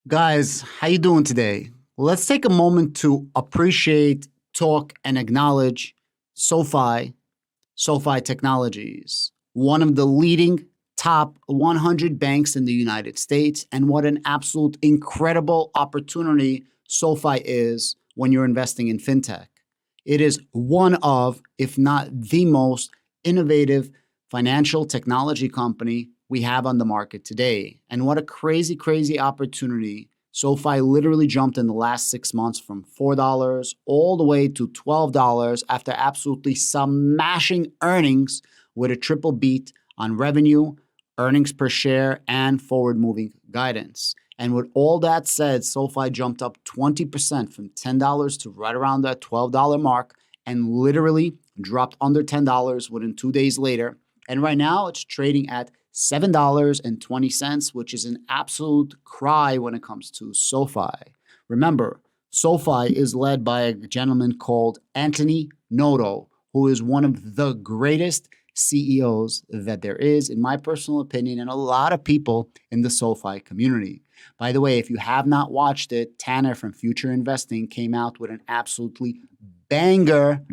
Guys, how you doing today? Let's take a moment to appreciate, talk, and acknowledge SoFi, SoFi Technologies, one of the leading top 100 banks in the United States, and what an absolute incredible opportunity SoFi is when you're investing in fintech. It is one of, if not the most innovative financial technology company we have on the market today. And what a crazy, crazy opportunity. SoFi literally jumped in the last 6 months from $4 all the way to $12 after absolutely smashing earnings with a triple beat on revenue, earnings per share, and forward-moving guidance. And with all that said, SoFi jumped up 20% from $10 to right around that $12 mark and literally dropped under $10 within 2 days later. And right now it's trading at $7.20, which is an absolute cry when it comes to SoFi. Remember, SoFi is led by a gentleman called Anthony Noto, who is one of the greatest CEOs that there is, in my personal opinion, and a lot of people in the SoFi community. By the way, if you have not watched it, Tanner from Future Investing came out with an absolutely banger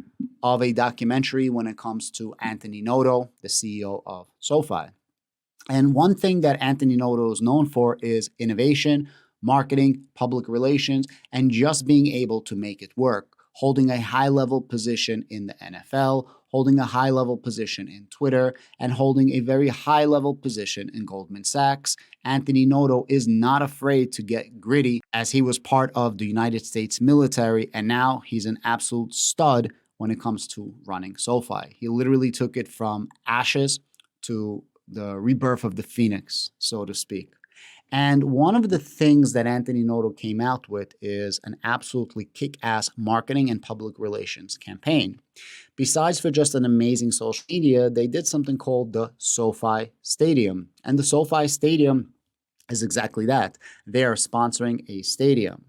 of a documentary when it comes to Anthony Noto, the CEO of SoFi. And one thing that Anthony Noto is known for is innovation, marketing, public relations, and just being able to make it work, holding a high-level position in the NFL, holding a high-level position in Twitter, and holding a very high-level position in Goldman Sachs. Anthony Noto is not afraid to get gritty, as he was part of the United States military, and now he's an absolute stud when it comes to running SoFi. He literally took it from ashes to the rebirth of the phoenix, so to speak. And one of the things that Anthony Noto came out with is an absolutely kick-ass marketing and public relations campaign. Besides for just an amazing social media, they did something called the SoFi Stadium. And the SoFi Stadium is exactly that. They are sponsoring a stadium.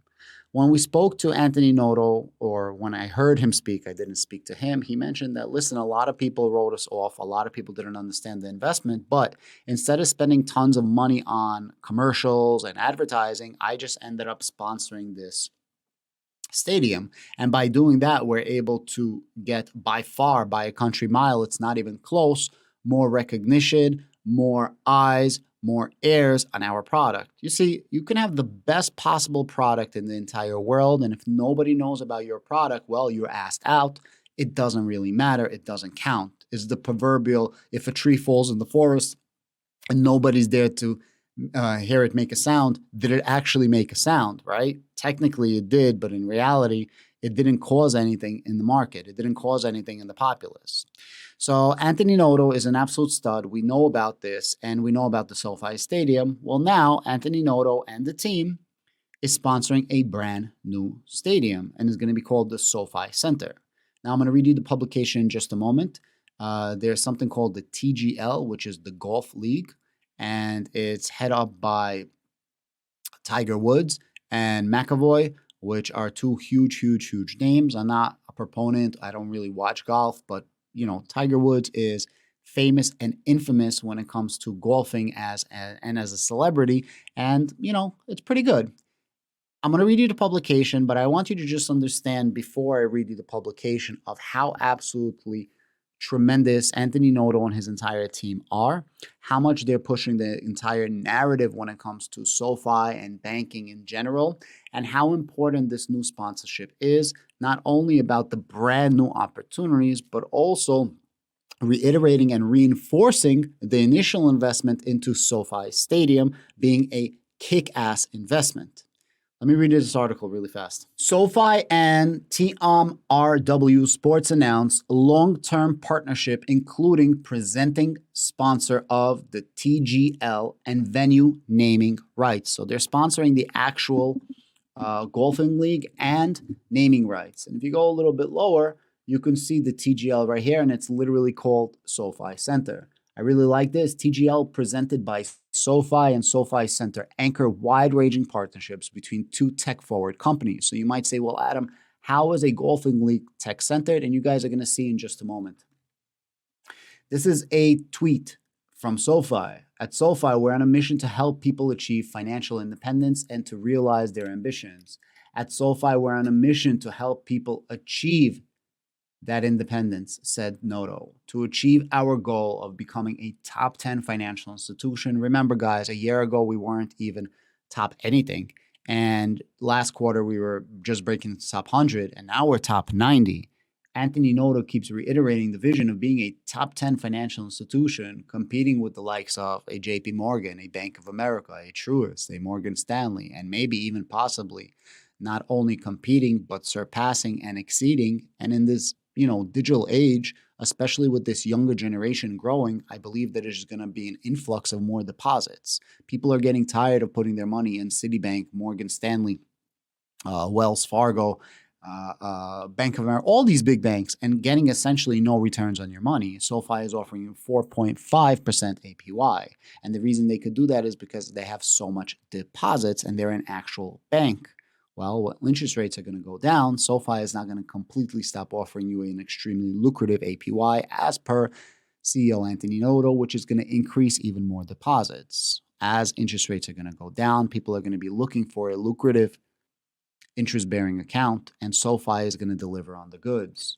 When we spoke to Anthony Noto, or when I heard him speak, I didn't speak to him, he mentioned that, listen, a lot of people wrote us off. A lot of people didn't understand the investment. But instead of spending tons of money on commercials and advertising, I just ended up sponsoring this stadium. And by doing that, we're able to get by far, by a country mile, it's not even close, more recognition, more eyes, more airs on our product. You see, you can have the best possible product in the entire world, and if nobody knows about your product, well, you're asked out. It doesn't really matter. It doesn't count. It's the proverbial, if a tree falls in the forest and nobody's there to hear it make a sound, did it actually make a sound, right? Technically it did, but in reality, it didn't cause anything in the market. It didn't cause anything in the populace. So Anthony Noto is an absolute stud. We know about this, and we know about the SoFi Stadium. Well, now Anthony Noto and the team is sponsoring a brand new stadium, and it's going to be called the SoFi Center. Now I'm going to read you the publication in just a moment. There's something called the TGL, which is the Golf League, and it's head up by Tiger Woods and McAvoy, which are two huge, huge, huge names. I'm not a proponent. I don't really watch golf, but you know, Tiger Woods is famous and infamous when it comes to golfing as a celebrity, and you know, it's pretty good. I'm going to read you the publication, but I want you to just understand before I read you the publication of how absolutely tremendous Anthony Noto and his entire team are, how much they're pushing the entire narrative when it comes to SoFi and banking in general, and how important this new sponsorship is, not only about the brand new opportunities, but also reiterating and reinforcing the initial investment into SoFi Stadium being a kick-ass investment. Let me read this article really fast. SoFi and TMRW Sports announced a long-term partnership, including presenting sponsor of the TGL and venue naming rights. So they're sponsoring the actual golfing league and naming rights. And if you go a little bit lower, you can see the TGL right here, and it's literally called SoFi Center. I really like this. TGL presented by SoFi and SoFi Center anchor wide-ranging partnerships between two tech-forward companies. So you might say, well, Adam, how is a golfing league tech-centered? And you guys are going to see in just a moment. This is a tweet from SoFi. At SoFi, we're on a mission to help people achieve financial independence and to realize their ambitions. At SoFi, we're on a mission to help people achieve that independence, said Noto, to achieve our goal of becoming a top 10 financial institution. Remember, guys, a year ago, we weren't even top anything. And last quarter, we were just breaking the top 100, and now we're top 90. Anthony Noto keeps reiterating the vision of being a top 10 financial institution, competing with the likes of a JP Morgan, a Bank of America, a Truist, a Morgan Stanley, and maybe even possibly not only competing, but surpassing and exceeding. And in this, digital age, especially with this younger generation growing, I believe that there's going to be an influx of more deposits. People are getting tired of putting their money in Citibank, Morgan Stanley, Wells Fargo, Bank of America, all these big banks, and getting essentially no returns on your money. SoFi is offering you 4.5% APY. And the reason they could do that is because they have so much deposits and they're an actual bank. Well, when interest rates are going to go down, SoFi is not going to completely stop offering you an extremely lucrative APY, as per CEO Anthony Noto, which is going to increase even more deposits. As interest rates are going to go down, people are going to be looking for a lucrative interest-bearing account, and SoFi is going to deliver on the goods.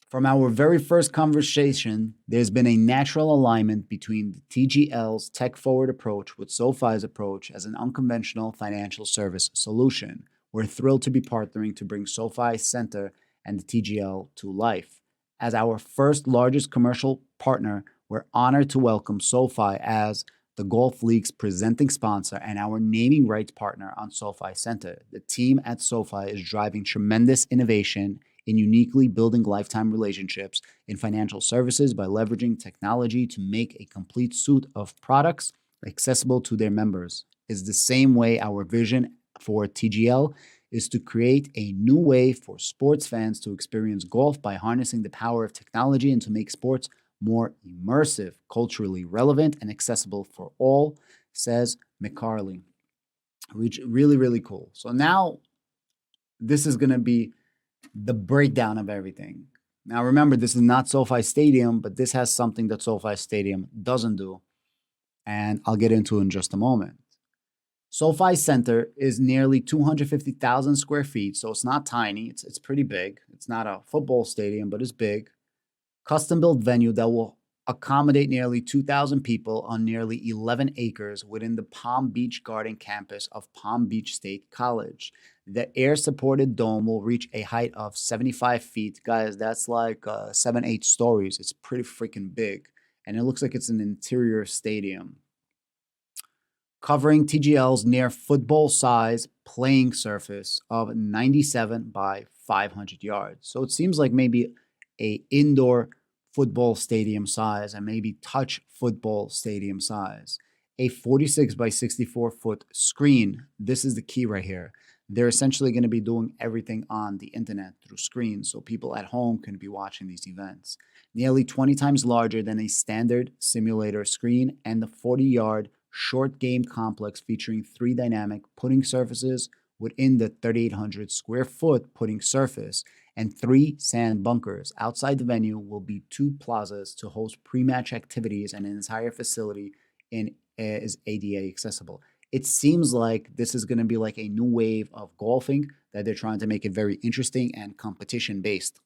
From our very first conversation, there's been a natural alignment between the TGL's tech-forward approach with SoFi's approach as an unconventional financial service solution. We're thrilled to be partnering to bring SoFi Center and the TGL to life. As our first largest commercial partner, we're honored to welcome SoFi as the Golf League's presenting sponsor and our naming rights partner on SoFi Center. The team at SoFi is driving tremendous innovation in uniquely building lifetime relationships in financial services by leveraging technology to make a complete suite of products accessible to their members. It's the same way our vision for TGL is to create a new way for sports fans to experience golf by harnessing the power of technology and to make sports more immersive, culturally relevant, and accessible for all, says McCarley. Really, really cool. So now this is going to be the breakdown of everything. Now, remember, this is not SoFi Stadium, but this has something that SoFi Stadium doesn't do, and I'll get into it in just a moment. SoFi Center is nearly 250,000 square feet, so it's not tiny. It's pretty big. It's not a football stadium, but it's big. Custom-built venue that will accommodate nearly 2,000 people on nearly 11 acres within the Palm Beach Garden campus of Palm Beach State College. The air-supported dome will reach a height of 75 feet. Guys, that's like 7-8 stories. It's pretty freaking big. And it looks like it's an interior stadium. Covering TGL's near football-size playing surface of 97 by 500 yards. So it seems like maybe a indoor football stadium size and maybe touch football stadium size. A 46 by 64 foot screen. This is the key right here. They're essentially going to be doing everything on the internet through screens, so people at home can be watching these events. Nearly 20 times larger than a standard simulator screen, and the 40-yard short game complex featuring 3 dynamic putting surfaces within the 3,800 square foot putting surface and 3 sand bunkers. Outside the venue will be 2 plazas to host pre-match activities, and an entire facility is ADA accessible. It seems like this is going to be like a new wave of golfing that they're trying to make it very interesting and competition-based.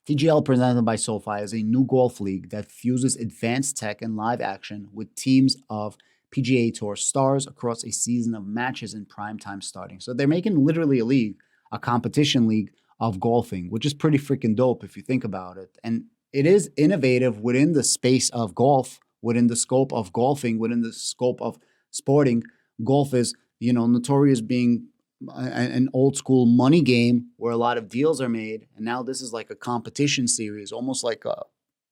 TGL, presented by SoFi, is a new golf league that fuses advanced tech and live action with teams of PGA Tour stars across a season of matches in prime time starting. So they're making literally a league, a competition league of golfing, which is pretty freaking dope if you think about it. And it is innovative within the space of golf, within the scope of golfing, within the scope of sporting. Golf is, notorious being an old school money game where a lot of deals are made. And now this is like a competition series, almost like a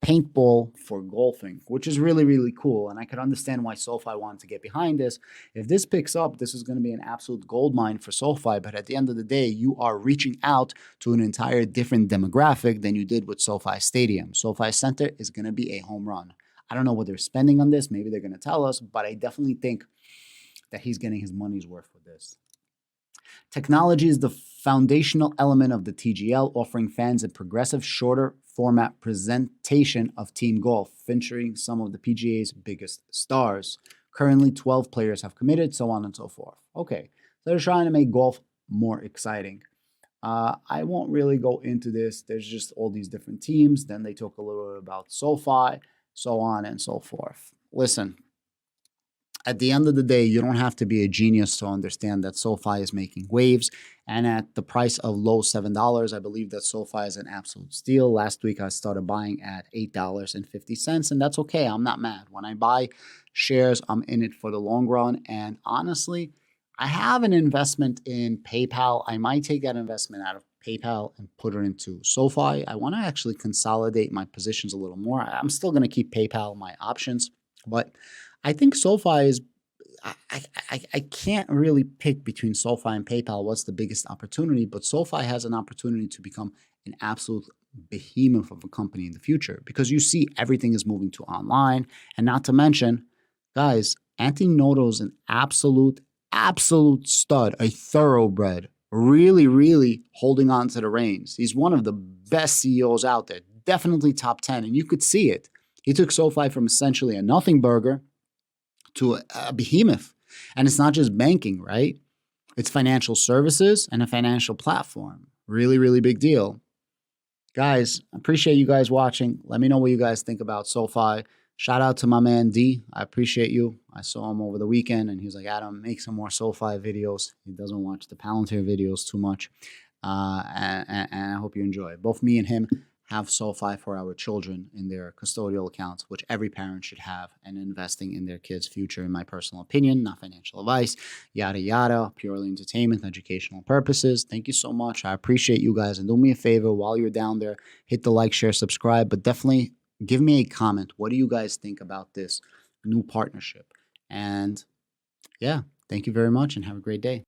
paintball for golfing, which is really, really cool. And I could understand why SoFi wanted to get behind this. If this picks up, this is going to be an absolute gold mine for SoFi. But at the end of the day, you are reaching out to an entire different demographic than you did with SoFi Stadium. SoFi Center is going to be a home run. I don't know what they're spending on this. Maybe they're going to tell us, but I definitely think that he's getting his money's worth for this. Technology is the foundational element of the TGL, offering fans a progressive, shorter format presentation of team golf, featuring some of the PGA's biggest stars. Currently, 12 players have committed, so on and so forth. Okay, so they're trying to make golf more exciting. I won't really go into this. There's just all these different teams. Then they talk a little bit about SoFi, so on and so forth. Listen, at the end of the day, you don't have to be a genius to understand that SoFi is making waves. And at the price of low $7, I believe that SoFi is an absolute steal. Last week, I started buying at $8.50, and that's okay. I'm not mad. When I buy shares, I'm in it for the long run. And honestly, I have an investment in PayPal. I might take that investment out of PayPal and put it into SoFi. I want to actually consolidate my positions a little more. I'm still going to keep PayPal my options, but I think SoFi is, I can't really pick between SoFi and PayPal what's the biggest opportunity, but SoFi has an opportunity to become an absolute behemoth of a company in the future because you see everything is moving to online. And not to mention, guys, Anthony Noto is an absolute stud, a thoroughbred, really holding on to the reins. He's one of the best CEOs out there, definitely top 10, and you could see it. He took SoFi from essentially a nothing burger to a behemoth. And it's not just banking, right? It's financial services and a financial platform. Really big deal. Guys, I appreciate you guys watching. Let me know what you guys think about SoFi. Shout out to my man D. I appreciate you. I saw him over the weekend and he was like, Adam, make some more SoFi videos. He doesn't watch the Palantir videos too much. And I hope you enjoy it. Both me and him have SoFi for our children in their custodial accounts, which every parent should have, and investing in their kids' future, in my personal opinion, not financial advice, yada, purely entertainment, educational purposes. Thank you so much. I appreciate you guys. And do me a favor, while you're down there, hit the like, share, subscribe, but definitely give me a comment. What do you guys think about this new partnership? And yeah, thank you very much and have a great day.